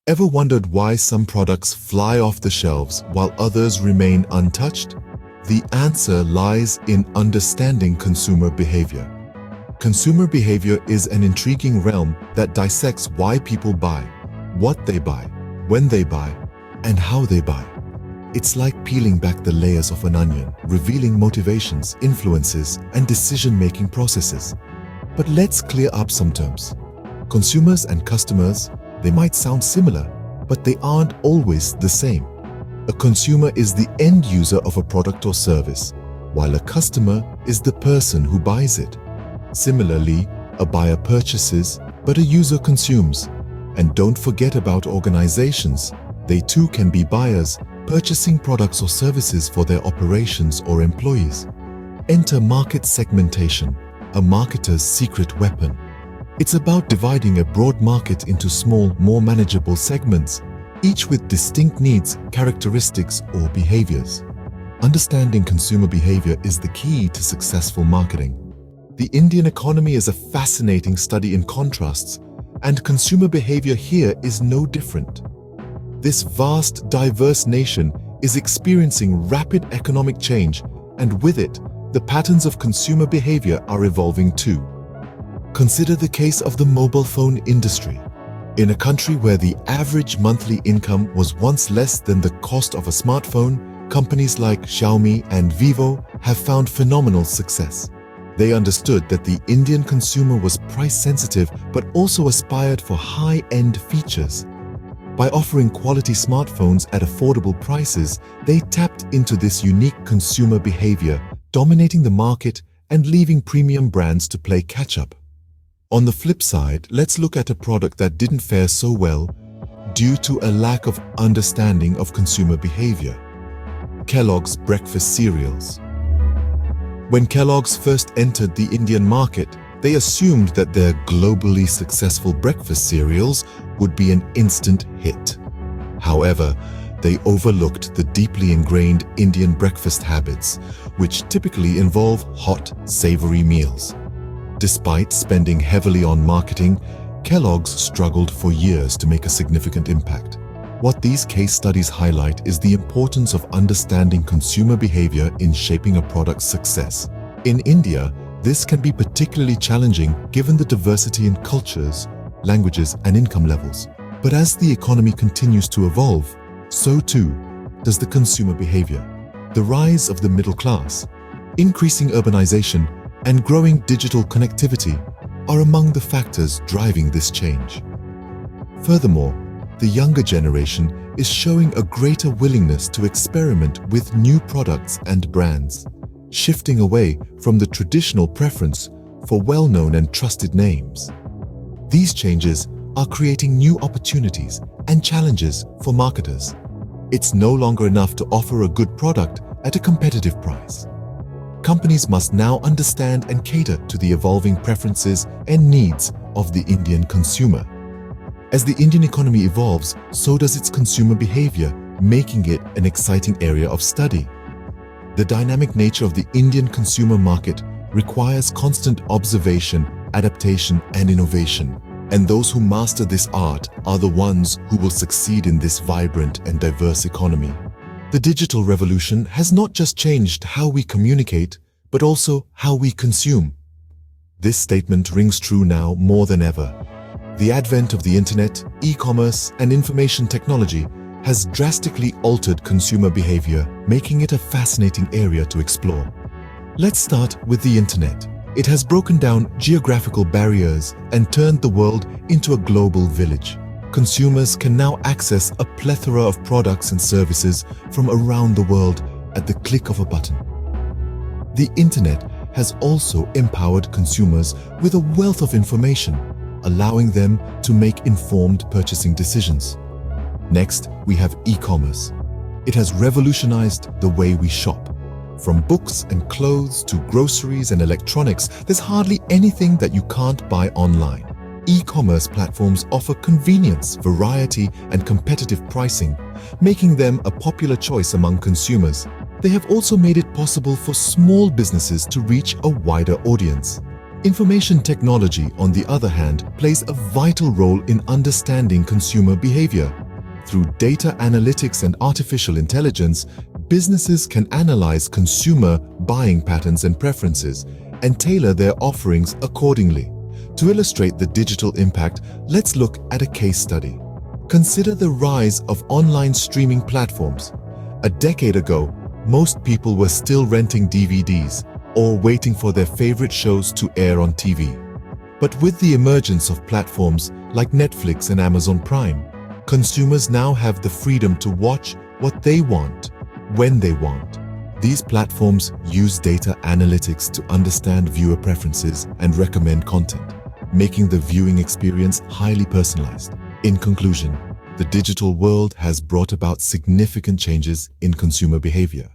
Ever wondered why some products fly off the shelves while others remain untouched? The answer lies in understanding consumer behavior. Consumer behavior is an intriguing realm that dissects why people buy, what they buy, when they buy, and how they buy. It's like peeling back the layers of an onion, revealing motivations, influences, and decision-making processes. But let's clear up some terms. Consumers and customers, they might sound similar, but they aren't always the same. A consumer is the end user of a product or service, while a customer is the person who buys it. Similarly, a buyer purchases, but a user consumes. And don't forget about organizations. They too can be buyers, purchasing products or services for their operations or employees. Enter market segmentation, a marketer's secret weapon. It's about dividing a broad market into small, more manageable segments, each with distinct needs, characteristics, or behaviors. Understanding consumer behavior is the key to successful marketing. The Indian economy is a fascinating study in contrasts, and consumer behavior here is no different. This vast, diverse nation is experiencing rapid economic change, and with it, the patterns of consumer behavior are evolving too. Consider the case of the mobile phone industry. In a country where the average monthly income was once less than the cost of a smartphone, companies like Xiaomi and Vivo have found phenomenal success. They understood that the Indian consumer was price-sensitive but also aspired for high-end features. By offering quality smartphones at affordable prices, they tapped into this unique consumer behavior, dominating the market and leaving premium brands to play catch-up. On the flip side, let's look at a product that didn't fare so well due to a lack of understanding of consumer behavior. Kellogg's breakfast cereals. When Kellogg's first entered the Indian market, they assumed that their globally successful breakfast cereals would be an instant hit. However, they overlooked the deeply ingrained Indian breakfast habits, which typically involve hot, savory meals. Despite spending heavily on marketing, Kellogg's struggled for years to make a significant impact. What these case studies highlight is the importance of understanding consumer behavior in shaping a product's success. In India, this can be particularly challenging given the diversity in cultures, languages, and income levels. But as the economy continues to evolve, so too does the consumer behavior. The rise of the middle class, increasing urbanization, and growing digital connectivity are among the factors driving this change. Furthermore, the younger generation is showing a greater willingness to experiment with new products and brands, shifting away from the traditional preference for well-known and trusted names. These changes are creating new opportunities and challenges for marketers. It's no longer enough to offer a good product at a competitive price. Companies must now understand and cater to the evolving preferences and needs of the Indian consumer. As the Indian economy evolves, so does its consumer behavior, making it an exciting area of study. The dynamic nature of the Indian consumer market requires constant observation, adaptation, and innovation. And those who master this art are the ones who will succeed in this vibrant and diverse economy. The digital revolution has not just changed how we communicate, but also how we consume. This statement rings true now more than ever. The advent of the internet, e-commerce, and information technology has drastically altered consumer behavior, making it a fascinating area to explore. Let's start with the internet. It has broken down geographical barriers and turned the world into a global village. Consumers can now access a plethora of products and services from around the world at the click of a button. The internet has also empowered consumers with a wealth of information, allowing them to make informed purchasing decisions. Next, we have e-commerce. It has revolutionized the way we shop. From books and clothes to groceries and electronics, there's hardly anything that you can't buy online. E-commerce platforms offer convenience, variety, and competitive pricing, making them a popular choice among consumers. They have also made it possible for small businesses to reach a wider audience. Information technology, on the other hand, plays a vital role in understanding consumer behavior. Through data analytics and artificial intelligence, businesses can analyze consumer buying patterns and preferences and tailor their offerings accordingly. To illustrate the digital impact, let's look at a case study. Consider the rise of online streaming platforms. A decade ago, most people were still renting DVDs or waiting for their favorite shows to air on TV. But with the emergence of platforms like Netflix and Amazon Prime, consumers now have the freedom to watch what they want, when they want. These platforms use data analytics to understand viewer preferences and recommend content, making the viewing experience highly personalized. In conclusion, the digital world has brought about significant changes in consumer behavior.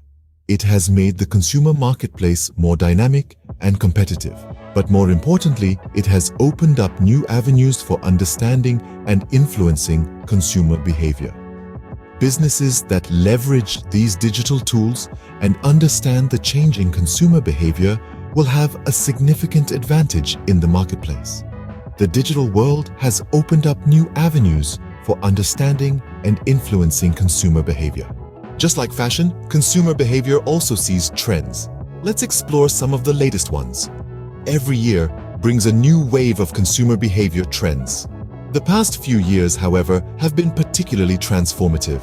It has made the consumer marketplace more dynamic and competitive. But more importantly, it has opened up new avenues for understanding and influencing consumer behavior. Businesses that leverage these digital tools and understand the changing consumer behavior will have a significant advantage in the marketplace. The digital world has opened up new avenues for understanding and influencing consumer behavior. Just like fashion, consumer behavior also sees trends. Let's explore some of the latest ones. Every year brings a new wave of consumer behavior trends. The past few years, however, have been particularly transformative.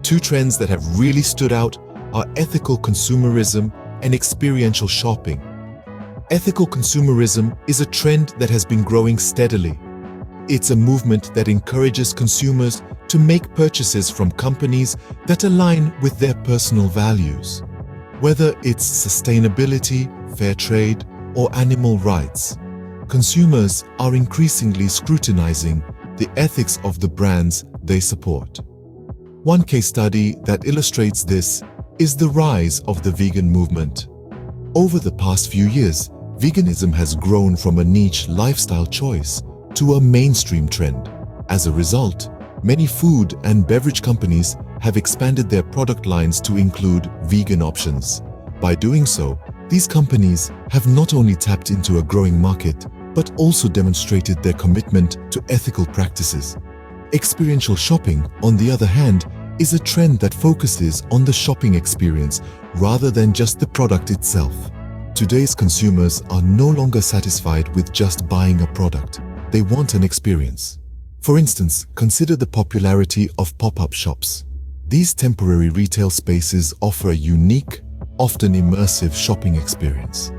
Two trends that have really stood out are ethical consumerism and experiential shopping. Ethical consumerism is a trend that has been growing steadily. It's a movement that encourages consumers to make purchases from companies that align with their personal values. Whether it's sustainability, fair trade, or animal rights, consumers are increasingly scrutinizing the ethics of the brands they support. One case study that illustrates this is the rise of the vegan movement. Over the past few years, veganism has grown from a niche lifestyle choice to a mainstream trend. As a result, many food and beverage companies have expanded their product lines to include vegan options. By doing so, these companies have not only tapped into a growing market, but also demonstrated their commitment to ethical practices. Experiential shopping, on the other hand, is a trend that focuses on the shopping experience rather than just the product itself. Today's consumers are no longer satisfied with just buying a product. They want an experience. For instance, consider the popularity of pop-up shops. These temporary retail spaces offer a unique, often immersive shopping experience.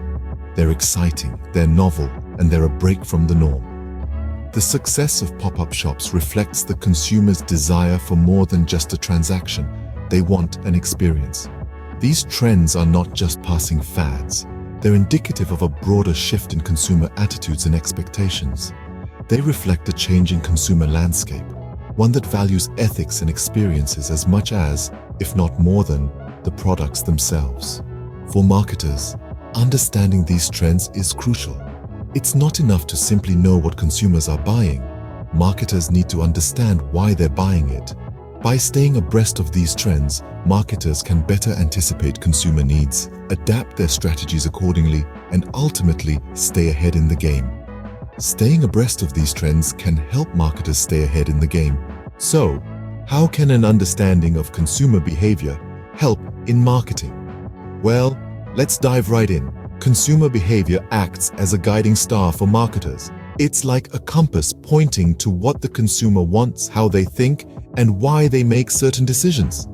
They're exciting, they're novel, and they're a break from the norm. The success of pop-up shops reflects the consumer's desire for more than just a transaction. They want an experience. These trends are not just passing fads. They're indicative of a broader shift in consumer attitudes and expectations. They reflect a changing consumer landscape, one that values ethics and experiences as much as, if not more than, the products themselves. For marketers, understanding these trends is crucial. It's not enough to simply know what consumers are buying. Marketers need to understand why they're buying it. By staying abreast of these trends, marketers can better anticipate consumer needs, adapt their strategies accordingly, and ultimately stay ahead in the game. Staying abreast of these trends can help marketers stay ahead in the game. So, how can an understanding of consumer behavior help in marketing? Well, let's dive right in. Consumer behavior acts as a guiding star for marketers. It's like a compass pointing to what the consumer wants, how they think, and why they make certain decisions.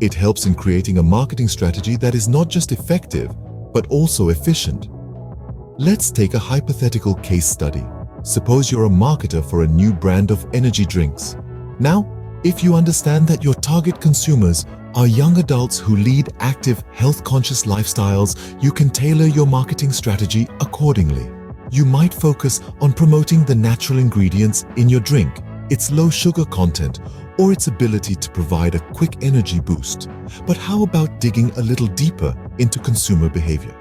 It helps in creating a marketing strategy that is not just effective, but also efficient. Let's take a hypothetical case study. Suppose you're a marketer for a new brand of energy drinks. Now, if you understand that your target consumers are young adults who lead active, health-conscious lifestyles, you can tailor your marketing strategy accordingly. You might focus on promoting the natural ingredients in your drink, its low sugar content, or its ability to provide a quick energy boost. But how about digging a little deeper into consumer behavior?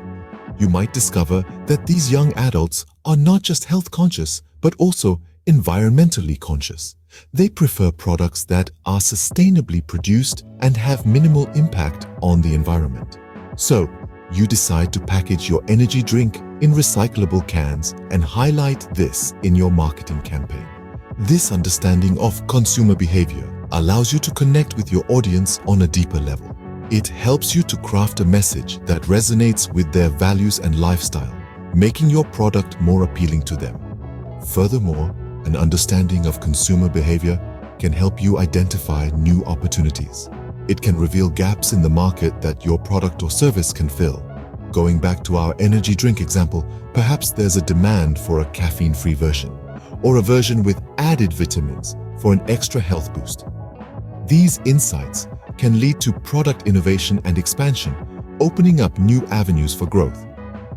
You might discover that these young adults are not just health-conscious, but also environmentally conscious. They prefer products that are sustainably produced and have minimal impact on the environment. So, you decide to package your energy drink in recyclable cans and highlight this in your marketing campaign. This understanding of consumer behavior allows you to connect with your audience on a deeper level. It helps you to craft a message that resonates with their values and lifestyle, making your product more appealing to them. Furthermore, an understanding of consumer behavior can help you identify new opportunities. It can reveal gaps in the market that your product or service can fill. Going back to our energy drink example, perhaps there's a demand for a caffeine-free version, or a version with added vitamins for an extra health boost. These insights can lead to product innovation and expansion, opening up new avenues for growth.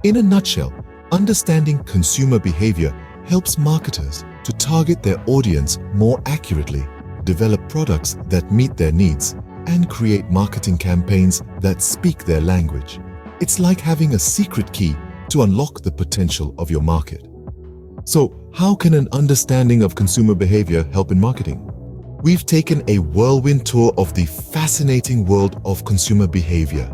In a nutshell, understanding consumer behavior helps marketers to target their audience more accurately, develop products that meet their needs, and create marketing campaigns that speak their language. It's like having a secret key to unlock the potential of your market. So, how can an understanding of consumer behavior help in marketing? We've taken a whirlwind tour of the fascinating world of consumer behavior.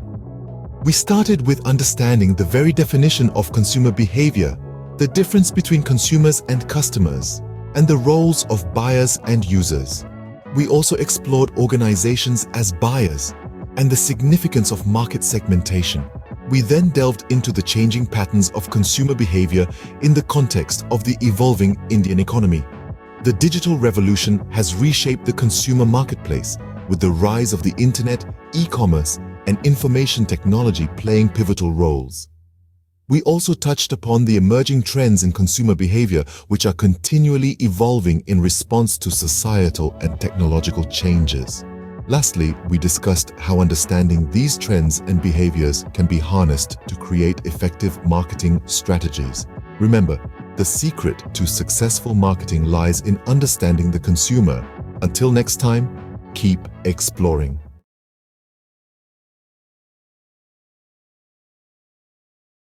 We started with understanding the very definition of consumer behavior, the difference between consumers and customers, and the roles of buyers and users. We also explored organizations as buyers and the significance of market segmentation. We then delved into the changing patterns of consumer behavior in the context of the evolving Indian economy. The digital revolution has reshaped the consumer marketplace, with the rise of the internet, e-commerce, and information technology playing pivotal roles. We also touched upon the emerging trends in consumer behavior, which are continually evolving in response to societal and technological changes. Lastly, we discussed how understanding these trends and behaviors can be harnessed to create effective marketing strategies. Remember, the secret to successful marketing lies in understanding the consumer. Until next time, keep exploring.